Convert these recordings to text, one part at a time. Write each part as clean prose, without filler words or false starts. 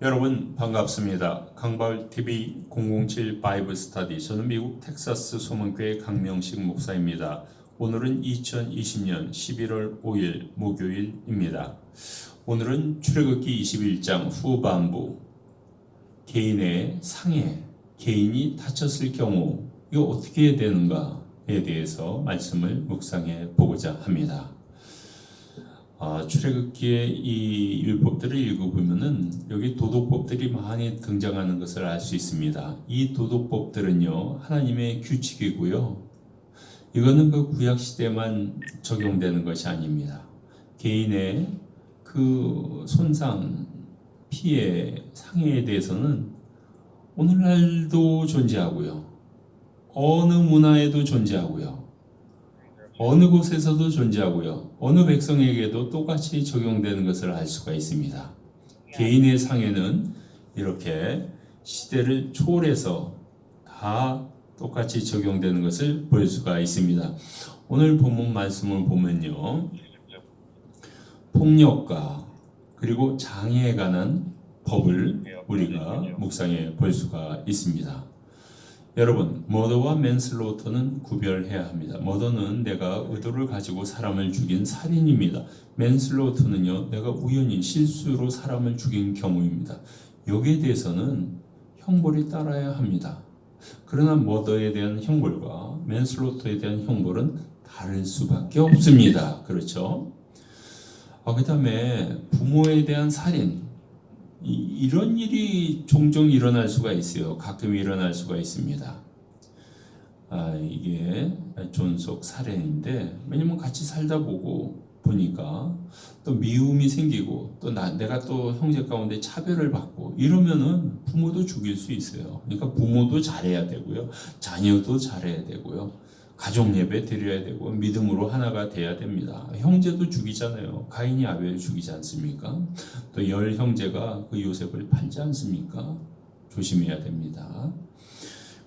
여러분 반갑습니다. 강바울TV 007 바이블 스터디. 저는 미국 텍사스 소망교회 강명식 목사입니다. 오늘은 2020년 11월 5일 목요일입니다. 오늘은 출애굽기 21장 후반부, 개인의 상해, 개인이 다쳤을 경우 이거 어떻게 해야 되는가에 대해서 말씀을 묵상해 보고자 합니다. 출애굽기의 이 율법들을 읽어보면은 여기 도덕법들이 많이 등장하는 것을 알 수 있습니다. 이 도덕법들은요, 하나님의 규칙이고요. 이거는 그 구약 시대만 적용되는 것이 아닙니다. 개인의 그 손상, 피해, 상해에 대해서는 오늘날도 존재하고요. 어느 문화에도 존재하고요. 어느 곳에서도 존재하고요. 어느 백성에게도 똑같이 적용되는 것을 알 수가 있습니다. 개인의 상해는 이렇게 시대를 초월해서 다 똑같이 적용되는 것을 볼 수가 있습니다. 오늘 본문 말씀을 보면요, 폭력과 그리고 장애에 관한 법을 우리가 묵상해 볼 수가 있습니다. 여러분, 머더와 맨슬로터는 구별해야 합니다. 머더는 내가 의도를 가지고 사람을 죽인 살인입니다. 맨슬로터는요, 내가 우연히 실수로 사람을 죽인 경우입니다. 여기에 대해서는 형벌이 따라야 합니다. 그러나 머더에 대한 형벌과 맨슬로터에 대한 형벌은 다를 수밖에 없습니다. 그렇죠? 그 다음에 부모에 대한 살인, 이런 일이 종종 일어날 수가 있어요. 가끔 일어날 수가 있습니다. 이게 존속 살인인데, 왜냐면 같이 살다 보니까 또 미움이 생기고 또 내가 또 형제 가운데 차별을 받고 이러면은 부모도 죽일 수 있어요. 그러니까 부모도 잘해야 되고요, 자녀도 잘해야 되고요, 가족 예배 드려야 되고 믿음으로 하나가 돼야 됩니다. 형제도 죽이잖아요. 가인이 아벨을 죽이지 않습니까? 또 열 형제가 그 요셉을 팔지 않습니까? 조심해야 됩니다.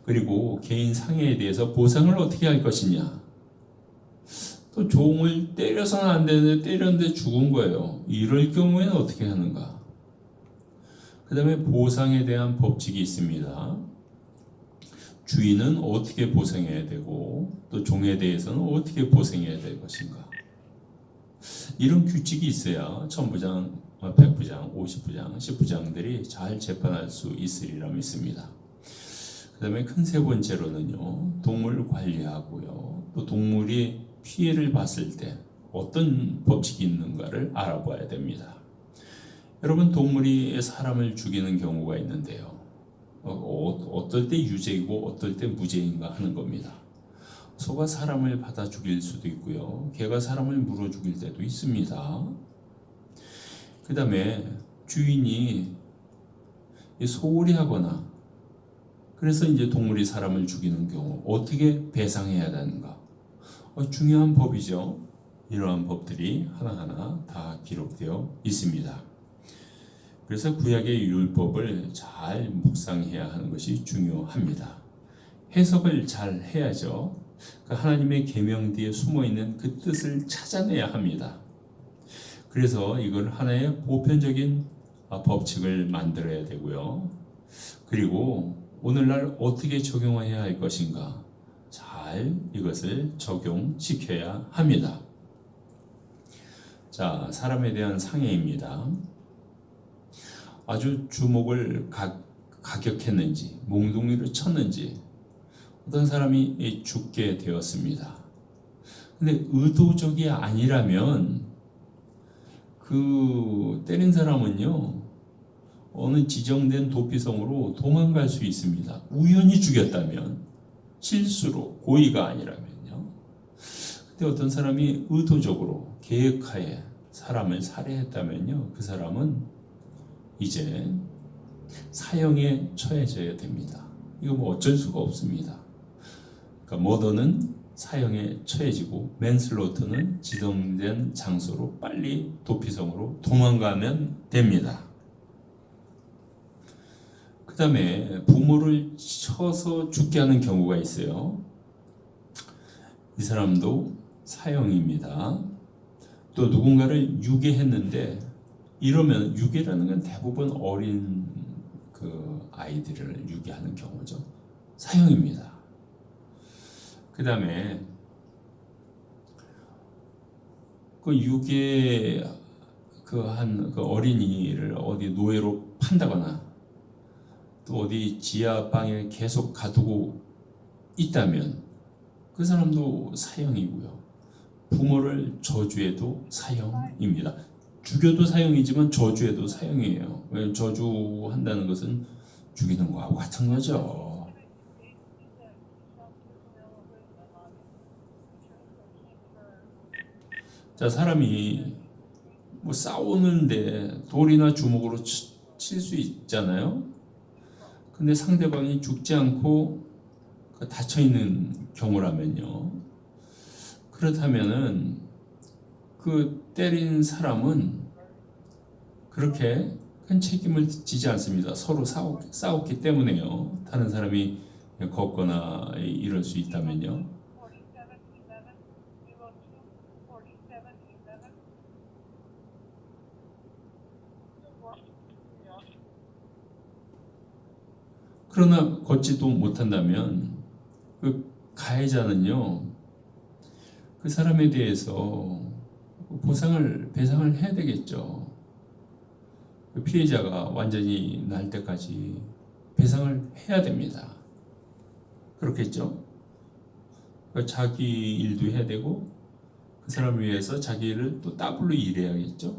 그리고 개인 상해에 대해서 보상을 어떻게 할 것이냐. 또 종을 때려서는 안 되는데 때렸는데 죽은 거예요. 이럴 경우에는 어떻게 하는가. 그 다음에 보상에 대한 법칙이 있습니다. 주인은 어떻게 보상해야 되고 또 종에 대해서는 어떻게 보상해야 될 것인가. 이런 규칙이 있어야 천부장, 백부장, 50부장, 10부장들이 잘 재판할 수 있으리라 믿습니다. 그 다음에 큰 세 번째로는요, 동물 관리하고요, 또 동물이 피해를 봤을 때 어떤 법칙이 있는가를 알아봐야 됩니다. 여러분, 동물이 사람을 죽이는 경우가 있는데요, 어떨 때 유죄이고 어떨 때 무죄인가 하는 겁니다. 소가 사람을 받아 죽일 수도 있고요, 개가 사람을 물어 죽일 때도 있습니다. 그 다음에 주인이 소홀히 하거나 그래서 이제 동물이 사람을 죽이는 경우 어떻게 배상해야 되는가. 중요한 법이죠. 이러한 법들이 하나하나 다 기록되어 있습니다. 그래서 구약의 율법을 잘 묵상해야 하는 것이 중요합니다. 해석을 잘 해야죠. 하나님의 계명 뒤에 숨어있는 그 뜻을 찾아내야 합니다. 그래서 이걸 하나의 보편적인 법칙을 만들어야 되고요. 그리고 오늘날 어떻게 적용해야 할 것인가, 잘 이것을 적용시켜야 합니다. 자, 사람에 대한 상해입니다. 아주 주먹을 가격했는지 몽둥이를 쳤는지 어떤 사람이 죽게 되었습니다. 근데 의도적이 아니라면 그 때린 사람은요, 어느 지정된 도피성으로 도망갈 수 있습니다. 우연히 죽였다면, 실수로, 고의가 아니라면요. 근데 어떤 사람이 의도적으로 계획하에 사람을 살해했다면요, 그 사람은 이제 사형에 처해져야 됩니다. 이거 뭐 어쩔 수가 없습니다. 그러니까 머더는 사형에 처해지고 맨슬로터는 지정된 장소로 빨리 도피성으로 도망가면 됩니다. 그 다음에 부모를 쳐서 죽게 하는 경우가 있어요. 이 사람도 사형입니다. 또 누군가를 유괴했는데 이러면 유괴라는 건 대부분 어린 그 아이들을 유괴하는 경우죠. 사형입니다. 그 다음에 그 유괴 그 어린이를 어디 노예로 판다거나 또 어디 지하방에 계속 가두고 있다면 그 사람도 사형이고요. 부모를 저주해도 사형입니다. 죽여도 사형이지만 저주해도 사형이에요. 왜냐하면 저주한다는 것은 죽이는 거하고 같은 거죠. 자, 사람이 뭐 싸우는데 돌이나 주먹으로 칠 수 있잖아요. 근데 상대방이 죽지 않고 다쳐 있는 경우라면요. 그렇다면은 그 때린 사람은 그렇게 큰 책임을 지지 않습니다. 서로 싸웠기 때문에요. 다른 사람이 걷거나 이럴 수 있다면요. 그러나 걷지도 못한다면 그 가해자는요, 그 사람에 대해서 배상을 해야 되겠죠. 그 피해자가 완전히 날 때까지 배상을 해야 됩니다. 그렇겠죠? 자기 일도 해야 되고 그 사람을 위해서 자기 일을 또 더블로 일해야겠죠.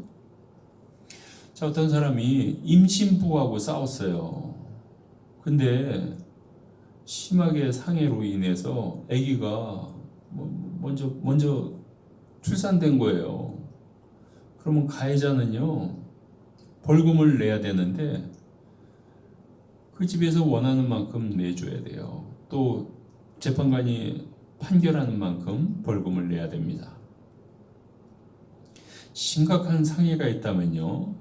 자, 어떤 사람이 임신부하고 싸웠어요. 근데 심하게 상해로 인해서 아기가 먼저 출산된 거예요. 그러면 가해자는요, 벌금을 내야 되는데 그 집에서 원하는 만큼 내줘야 돼요. 또 재판관이 판결하는 만큼 벌금을 내야 됩니다. 심각한 상해가 있다면요,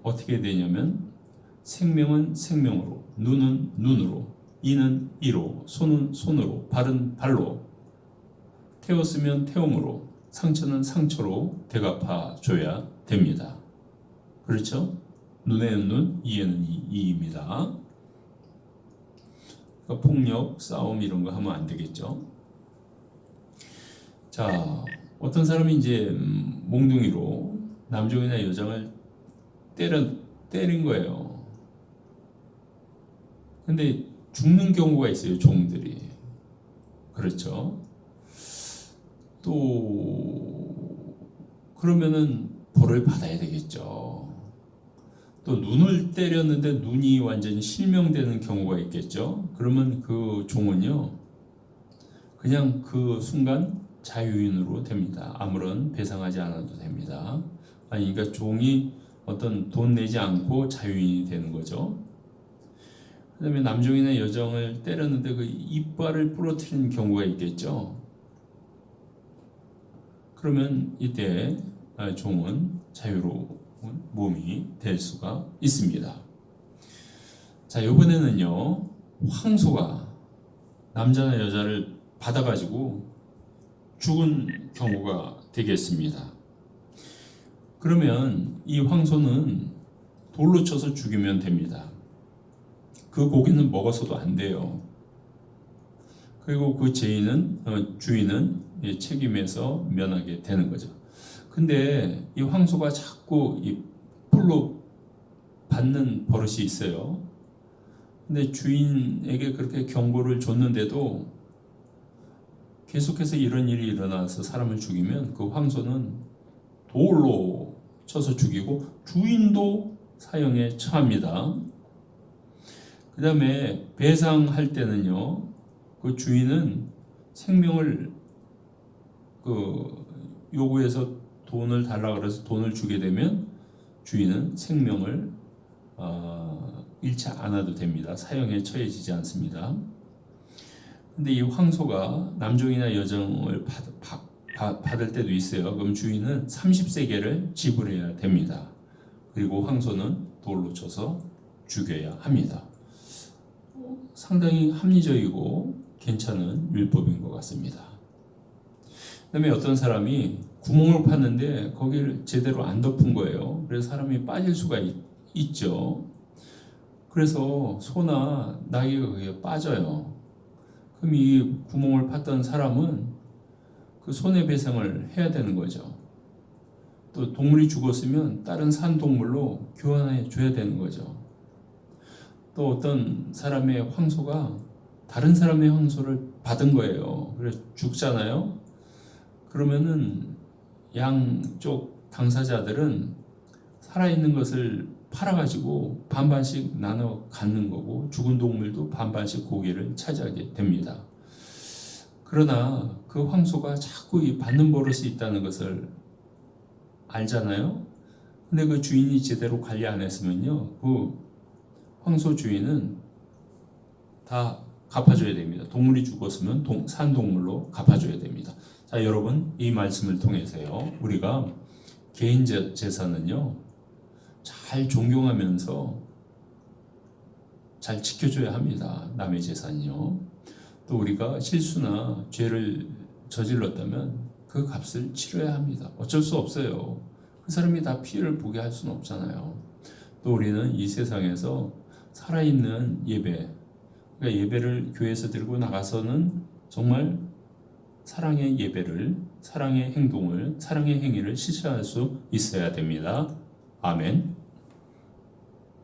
어떻게 되냐면 생명은 생명으로, 눈은 눈으로, 이는 이로, 손은 손으로, 발은 발로, 태웠으면 태움으로, 상처는 상처로 대갚아 줘야 됩니다. 그렇죠? 눈에는 눈, 이에는 이입니다. 그러니까 폭력, 싸움 이런 거 하면 안 되겠죠. 자, 어떤 사람이 이제 몽둥이로 남종이나 여장을 때린 거예요. 근데 죽는 경우가 있어요, 종들이. 그렇죠? 또 그러면은 벌을 받아야 되겠죠. 또 눈을 때렸는데 눈이 완전히 실명되는 경우가 있겠죠. 그러면 그 종은요, 그냥 그 순간 자유인으로 됩니다. 아무런 배상하지 않아도 됩니다. 아니, 그러니까 종이 어떤 돈 내지 않고 자유인이 되는 거죠. 그 다음에 남종이나 여종을 때렸는데 그 이빨을 부러뜨리는 경우가 있겠죠. 그러면 이때 종은 자유로운 몸이 될 수가 있습니다. 자, 이번에는요, 황소가 남자나 여자를 받아가지고 죽은 경우가 되겠습니다. 그러면 이 황소는 돌로 쳐서 죽이면 됩니다. 그 고기는 먹어서도 안 돼요. 그리고 그 주인은 책임에서 면하게 되는 거죠. 근데 이 황소가 자꾸 이 풀로 받는 버릇이 있어요. 근데 주인에게 그렇게 경고를 줬는데도 계속해서 이런 일이 일어나서 사람을 죽이면 그 황소는 돌로 쳐서 죽이고 주인도 사형에 처합니다. 그 다음에 배상할 때는요, 그 주인은 생명을 요구해서 돈을 달라 그래서 돈을 주게 되면 주인은 생명을 잃지 않아도 됩니다. 사형에 처해지지 않습니다. 근데 이 황소가 남종이나 여종을 받을 때도 있어요. 그럼 주인은 30세겔을 지불해야 됩니다. 그리고 황소는 돌로 쳐서 죽여야 합니다. 상당히 합리적이고 괜찮은 율법인 것 같습니다. 그다음에 어떤 사람이 구멍을 팠는데 거기를 제대로 안 덮은 거예요. 그래서 사람이 빠질 수가 있죠. 그래서 소나 나귀가 거기에 빠져요. 그럼 이 구멍을 팠던 사람은 그 손해배상을 해야 되는 거죠. 또 동물이 죽었으면 다른 산동물로 교환해 줘야 되는 거죠. 또 어떤 사람의 황소가 다른 사람의 황소를 받은 거예요. 그래서 죽잖아요. 그러면은 양쪽 당사자들은 살아있는 것을 팔아가지고 반반씩 나눠 갖는 거고, 죽은 동물도 반반씩 고기를 차지하게 됩니다. 그러나 그 황소가 자꾸 이 받는 버릇이 있다는 것을 알잖아요. 근데 그 주인이 제대로 관리 안 했으면요, 그 황소 주인은 다 갚아줘야 됩니다. 동물이 죽었으면 산동물로 갚아줘야 됩니다. 자, 여러분, 이 말씀을 통해서요, 우리가 개인 재산은요 잘 존경하면서 잘 지켜줘야 합니다. 남의 재산이요. 또 우리가 실수나 죄를 저질렀다면 그 값을 치러야 합니다. 어쩔 수 없어요. 그 사람이 다 피해를 보게 할 수는 없잖아요. 또 우리는 이 세상에서 살아있는 예배, 그러니까 예배를 교회에서 들고 나가서는 정말 사랑의 예배를, 사랑의 행동을, 사랑의 행위를 실천할 수 있어야 됩니다. 아멘.